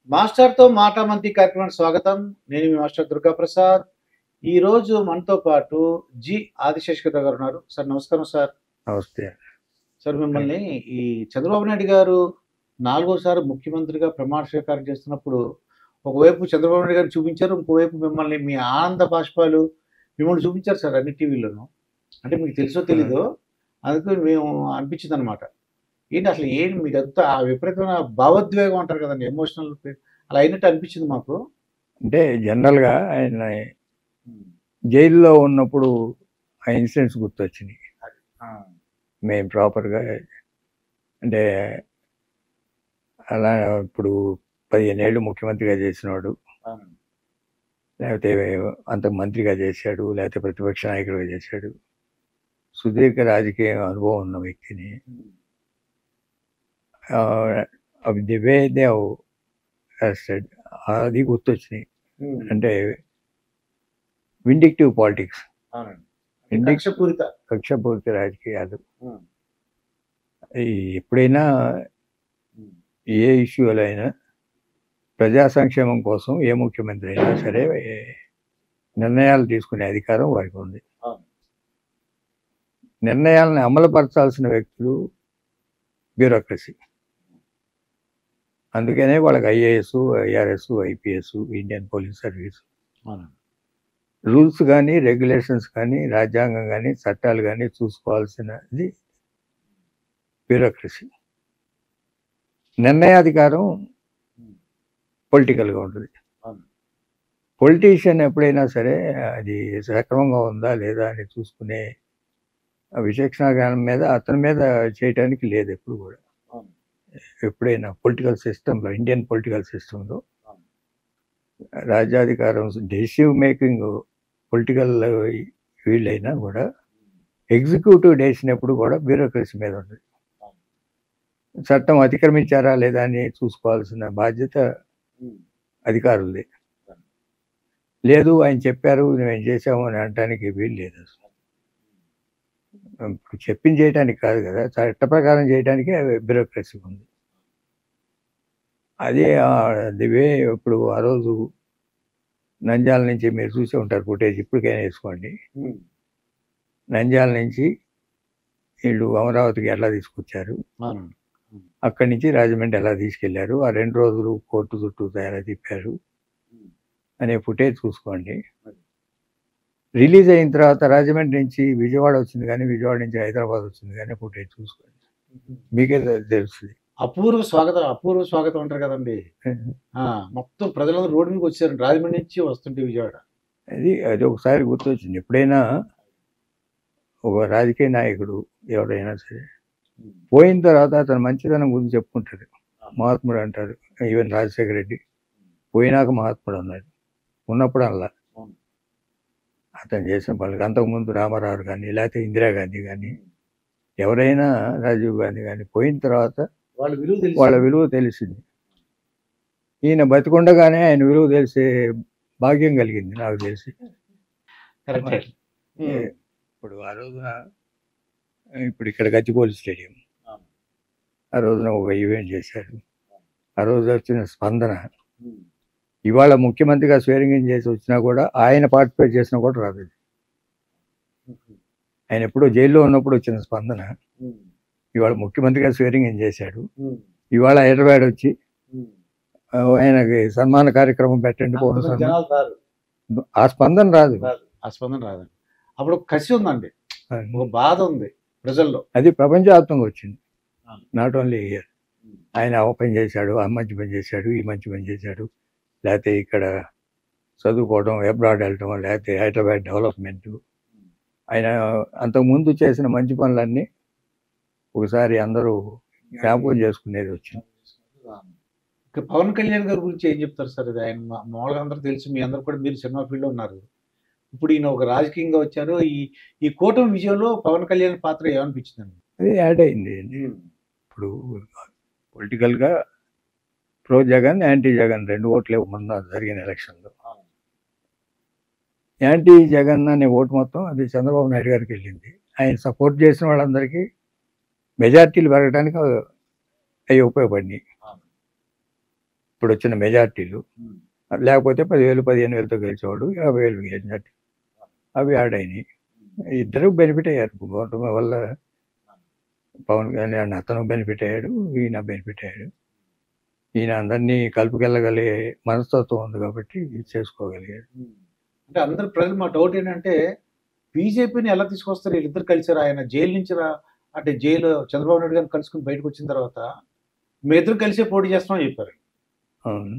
మాస్టర్‌తో మాటామంతి కార్యక్రమానికి స్వాగతం. నేను మీ మాస్టర్ దుర్గాప్రసాద్. ఈరోజు మనతో పాటు ఆదిశేషగిరిరావు గారు ఉన్నారు. సార్ నమస్కారం సార్. నమస్తే. సార్ మిమ్మల్ని ఈ చంద్రబాబు నాయుడు గారు నాలుగోసారి ముఖ్యమంత్రిగా ప్రమాణ స్వీకారం చేస్తున్నప్పుడు ఒకవైపు చంద్రబాబు నాయుడు గారిని చూపించారు. ఇంకోవైపు మిమ్మల్ని మీ ఆనంద బాష్పాలు మిమ్మల్ని చూపించారు సార్ అన్ని టీవీల్లోనూ. అంటే మీకు తెలుసో తెలీదో అందుకు మేము అనిపించిందనమాట. ఏంటి అసలు ఏంటి మీకంతా ఆ విపరీతమైన భావోద్వేగం అంటారు కదండీ! ఎమోషనల్ అలా అయినట్టు అనిపించింది మాకు. అంటే జనరల్‌గా ఆయన హ్మ్. జైలులో ఉన్నప్పుడు ఆ ఇన్సిడెంట్స్ గుర్తొచ్చినాయి. ఆ! మేము ప్రాపర్‌గా అంటే అలా ఇప్పుడు 15 ఏళ్ళు ముఖ్యమంత్రిగా చేసినోడు, అవునండి. లేకపోతే అంతకు మంత్రిగా చేశాడు, లేకపోతే ప్రతిపక్ష నాయకుడిగా చేశాడు. సుదీర్ఘ రాజకీయ అనుభవం ఉన్న వ్యక్తిని హ్మ్. The way they have arrested అది గుర్తొచ్చినాయి. హ్మ్. అంటే విండిక్టివ్ పాలిటిక్స్, అవునండి. కక్షపూరిత. కక్షపూరిత రాజకీయాలు. హ్మ్. ఎప్పుడైనా హ్మ్. ఏ ఇష్యూలో అయినా ప్రజా సంక్షేమం కోసం ఏ ముఖ్యమంత్రి అయినా సరే నిర్ణయాలు తీసుకునే అధికారం వారికి ఉంది. అవును. నిర్ణయాలను అమలుపరచాల్సిన వ్యక్తులు బ్యూరోక్రసీ. అందుకనే వాళ్ళకి IAS, IRS, IPS, Indian police service. అవునండి. రూల్స్ కానీ, రెగ్యులేషన్స్ కానీ, రాజ్యాంగం కానీ, చట్టాలు కానీ చూసుకోవాల్సినది బ్యూరోక్రసీ. నిర్ణయాధికారం హ్మ్. పొలిటికల్గా ఉంటుంది. అవును. పొలిటీషియన్ ఎప్పుడైనా సరే అది సక్రమంగా ఉందా లేదా అని చూసుకునే విచక్షణ జ్ఞానం మీద అతని మీద చేయటానికి లేదు ఎప్పుడు కూడా. అవును. ఎప్పుడైనా పొలిటికల్ సిస్టంలో, ఇండియన్ పొలిటికల్ సిస్టంలో అవును. రాజ్యాధికారం డెసిసివ్ మేకింగ్ పొలిటికల్ వీళ్ళైనా కూడా ఎగ్జిక్యూటివ్ డెసిషన్ ఎప్పుడు కూడా బ్యూరోక్రసీ మీద ఉంటుంది. చట్టం అతిక్రమించారా లేదా అని చూసుకోవాల్సిన బాధ్యత హ్మ్. అధికారులది. లేదు ఆయన చెప్పారు మేము చేసాము అని అనడానికి వీలు లేదు. అసలు ఇప్పుడు చెప్పింది చేయడానికి కాదు కదా, చట్ట ప్రకారం చేయడానికే బ్యూరోక్రసీ ఉంది. అదే దివే ఇప్పుడు ఆ రోజు నంద్యాల నుంచి మీరు చూసే ఉంటారు ఫుటేజ్, ఇప్పటికైనా వేసుకోండి. హ్మ్. నంద్యాల నుంచి వీళ్ళు అమరావతికి ఎలా తీసుకొచ్చారు, అవునండి. అక్కడి నుంచి రాజమండ్రి ఎలా తీసుకెళ్లారు, ఆ 2 రోజులు కోర్టు చుట్టూ ఎలా తిప్పారు హ్మ్. అనే ఫుటేజ్ చూసుకోండి. రిలీజ్ అయిన తర్వాత రాజమండ్రి నుంచి విజయవాడ వచ్చింది కానీ, విజయవాడ నుంచి హైదరాబాద్ వచ్చింది కానీ ఫుటేజ్ చూసుకోండి, మీకే తెలుస్తుంది. అపూర్వ స్వాగతం అంటారు కదండి! ఆ! మొత్తం ప్రజలందరూ రోడ్డు మీదకి వచ్చారండి. రాజమండ్రి నుంచి వస్తుంటే విజయవాడ. అది ఒకసారి గుర్తొచ్చింది. ఎప్పుడైనా ఒక రాజకీయ నాయకుడు ఎవరైనా సరే హ్మ్. పోయిన తర్వాత అతను మంచితనం గురించి చెప్పుకుంటాడు. మహాత్ముడు అంటారు. ఈవెన్ రాజశేఖర రెడ్డి పోయినాక మహాత్ముడు అన్నాడు, ఉన్నప్పుడు అలా అవును. అతను చేసిన పనులకు. అంతకుముందు రామారావు కానీ, లేకపోతే ఇందిరాగాంధీ కానీ, ఎవరైనా రాజీవ్ గాంధీ కానీ పోయిన తర్వాత వాళ్ళ విలువ తెలిసింది. ఈయన బతికుండగానే ఆయన విలువ తెలిసే భాగ్యం కలిగింది నాకు తెలిసి. కరెక్టే. ఇప్పుడు ఆ రోజున ఇప్పుడు ఇక్కడ గచ్చిబౌలి స్టేడియం అవును. ఆ రోజున ఒక ఈవెంట్ చేశారు. ఆ రోజు వచ్చిన స్పందన హ్మ్. ఇవాళ ముఖ్యమంత్రిగా స్వేరింగ్ చేసి వచ్చినా కూడా, ఆయన పార్టిసిపేట్ చేసినా కూడా రాదు. ఆయన ఎప్పుడో జైల్లో ఉన్నప్పుడు వచ్చిన స్పందన ఇవాళ ముఖ్యమంత్రిగా స్వేరింగ్ చేశాడు. ఇవాళ హైదరాబాద్ వచ్చి ఆయనకి సన్మాన కార్యక్రమం పెట్టండి, ఆ స్పందన రాదు. ఆ స్పందన రాదండి. అప్పుడు ఒక కసి ఉందండి, ఒక బాధ ఉంది ప్రజల్లో. అది ప్రపంచవ్యాప్తంగా వచ్చింది. Not only year. ఆయన ఆ పని చేశాడు, ఆ మంచి పని చేశాడు, ఈ మంచి పని చేశాడు, లేకపోతే ఇక్కడ చదువుకోవడం, అబ్రాడ్ వెళ్ళటం, లేకపోతే హైదరాబాద్ డెవలప్మెంట్. ఆయన అంతకుముందు చేసిన మంచి పనులన్నీ ఒకసారి అందరూ జ్ఞాపకం చేసుకునేది వచ్చింది. ఇక పవన్ కళ్యాణ్ గారి గురించి ఏం చెప్తారు సార్? ఇది ఆయన మామూలుగా అందరూ తెలుసు, మీ అందరూ కూడా మీరు సినిమా ఫీల్డ్లో ఉన్నారు. ఇప్పుడు ఈయన ఒక రాజకీయంగా వచ్చారు. ఈ కూటమి విజయంలో పవన్ కళ్యాణ్ పాత్ర ఏమనిపించిందండి? అది యాడ్ అయింది. ఇప్పుడు పొలిటికల్గా ప్రో జగన్, యాంటీ జగన్ 2 ఓట్లే మొన్న జరిగిన ఎలక్షన్లో. యాంటీ జగన్ అనే ఓటు మొత్తం అది చంద్రబాబు నాయుడు గారికి వెళ్ళింది. ఆయన సపోర్ట్ చేసిన వాళ్ళందరికీ మెజార్టీలు పెరగడానికి అవి ఉపయోగపడినాయి. ఇప్పుడు వచ్చిన మెజార్టీలు. లేకపోతే 10,000 15,000తో గెలిచేవాడు, 50,000 మెజార్టీ. అవి యాడ్ అయినాయి. ఇద్దరు బెనిఫిట్ అయ్యారు కూటమి వల్ల. పవన్ కళ్యాణ్ అతను బెనిఫిట్ అయ్యాడు, ఈయన బెనిఫిట్ అయ్యాడు. ఈయన అందరినీ కలుపుకెళ్ళగలిగే మనస్తత్వం ఉంది కాబట్టి ఇది చేసుకోగలిగాడు. అంటే అందరు ప్రజలు మా డౌట్ ఏంటంటే బీజేపీని ఎలా తీసుకొస్తారు వీళ్ళిద్దరు కలిసారు? ఆయన జైలు నుంచి అంటే జైలు చంద్రబాబు నాయుడు గారిని కలుసుకుని బయటకు వచ్చిన తర్వాత మీ ఇద్దరు కలిసే పోటీ చేస్తామని చెప్పారు. అవును,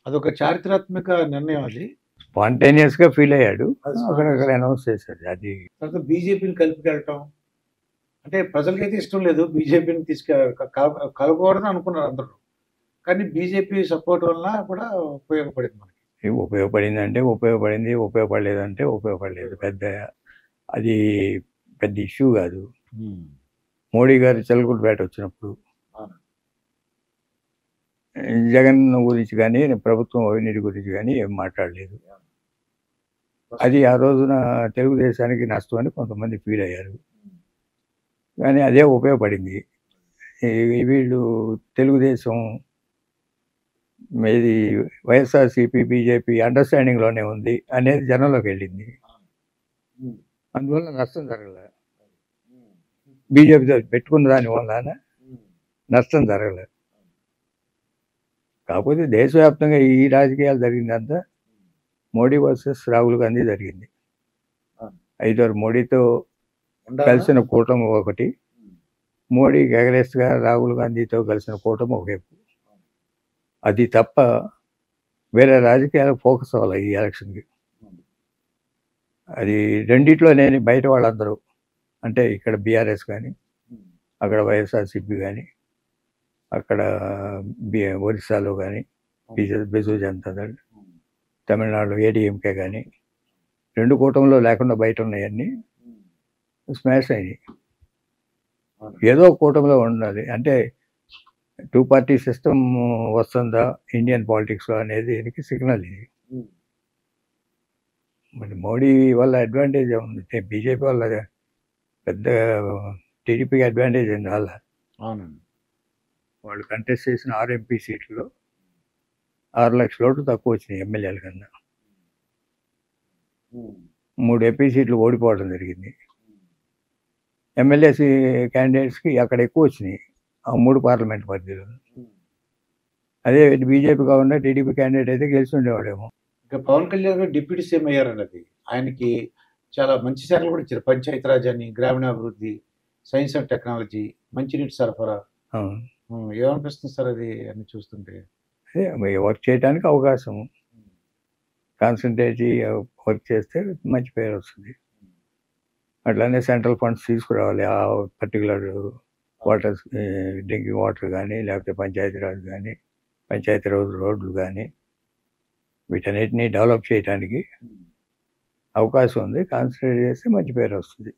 అదొక చారిత్రాత్మక నిర్ణయం. అది స్పాంటేనియస్ గా ఫీల్ అయ్యాడు, అక్కడ అనౌన్స్ చేశాడు. అది తర్వాత బీజేపీని కలిపికెళ్ళటం అంటే ప్రజలకైతే ఇష్టం లేదు, బీజేపీని కలపకూడదని అనుకున్నారు అందరూ. కానీ బీజేపీ సపోర్ట్ వల్ల కూడా ఉపయోగపడింది మనకి. ఉపయోగపడింది అంటే ఉపయోగపడింది, ఉపయోగపడలేదంటే ఉపయోగపడలేదు. అది పెద్ద ఇష్యూ కాదు. మోడీ గారు చిలకలపేట వచ్చినప్పుడు జగన్ గురించి కానీ ప్రభుత్వం అవినీతి గురించి కానీ ఏం మాట్లాడలేదు. అది ఆ రోజున తెలుగుదేశానికి నష్టం అని కొంతమంది ఫీల్ అయ్యారు. కానీ అదే ఉపయోగపడింది. వీళ్ళు తెలుగుదేశం ఇది వైఎస్ఆర్సీపీ బీజేపీ అండర్స్టాండింగ్లోనే ఉంది అనేది జనంలోకి వెళ్ళింది. అందువల్ల నష్టం జరగలే. బీజేపీతో పెట్టుకున్న దాని వల్ల నష్టం జరగలే. కాకపోతే దేశవ్యాప్తంగా ఈ రాజకీయాలు జరిగిందంతా మోడీ వర్సెస్ రాహుల్ గాంధీ జరిగింది. 5 మోడీతో కలిసిన కూటమి ఒకటి, మోడీకి అగరెస్ట్గా రాహుల్ గాంధీతో కలిసిన కూటమి ఒకవైపు. అది తప్ప వేరే రాజకీయాలకు ఫోకస్ అవ్వాలి ఈ ఎలక్షన్కి. అది రెండిట్లో నేను బయట వాళ్ళందరూ అంటే ఇక్కడ బీఆర్ఎస్ కానీ, అక్కడ వైఎస్ఆర్సీపీ కానీ, అక్కడ ఒరిస్సాలో కానీ బిజు జనతా దళ్, తమిళనాడులో ఏడీఎంకే కానీ, 2 కూటమిలో లేకుండా బయట ఉన్నాయన్నీ స్మాష్ అయినాయి. ఏదో కూటమిలో ఉండాలి అంటే 2 పార్టీ సిస్టమ్ వస్తుందా ఇండియన్ పాలిటిక్స్లో అనేది దీనికి సిగ్నల్ ఇది. మరి మోడీ వల్ల అడ్వాంటేజ్ ఉంది, బీజేపీ వల్ల పెద్ద టీడీపీకి అడ్వాంటేజ్ ఉంది. వాళ్ళ వాళ్ళు కంటెస్ట్ చేసిన 6 ఎంపీ సీట్లలో 6 లక్షల ఓట్లు తక్కువ వచ్చినాయి ఎమ్మెల్యేల కన్నా. 3 ఎంపీ సీట్లు ఓడిపోవడం జరిగింది. ఎమ్మెల్యేసి క్యాండిడేట్స్కి అక్కడ ఎక్కువ వచ్చినాయి ఆ 3 పార్లమెంట్ పరిధిలో. అదే బీజేపీ కాకుండా టీడీపీ క్యాండిడేట్ అయితే గెలిచి ఉండేవాడేమో. ఇంకా పవన్ కళ్యాణ్ గారు డిప్యూటీ సీఎం అయ్యారన్నది ఆయనకి చాలా మంచి శాఖలు కూడా ఇచ్చారు. పంచాయతీరాజ్ అని, గ్రామీణాభివృద్ధి, సైన్స్ అండ్ టెక్నాలజీ, మంచినీటి సరఫరా. ఏమనిపిస్తుంది సార్ అది అన్ని చూస్తుంటే? అదే వర్క్ చేయడానికి అవకాశం, కాన్సన్ట్రేట్ వర్క్ చేస్తే మంచి పేరు వస్తుంది. అట్లానే సెంట్రల్ ఫండ్స్ తీసుకురావాలి ఆ పర్టికులర్ వాటర్, డ్రింకింగ్ వాటర్ కానీ, లేకపోతే పంచాయతీరాజ్ కానీ, పంచాయతీరాజ్ రోడ్లు కానీ, వీటన్నిటిని డెవలప్ చేయడానికి అవకాశం ఉంది. కాన్సన్ట్రేట్ చేస్తే మంచి పేరు వస్తుంది.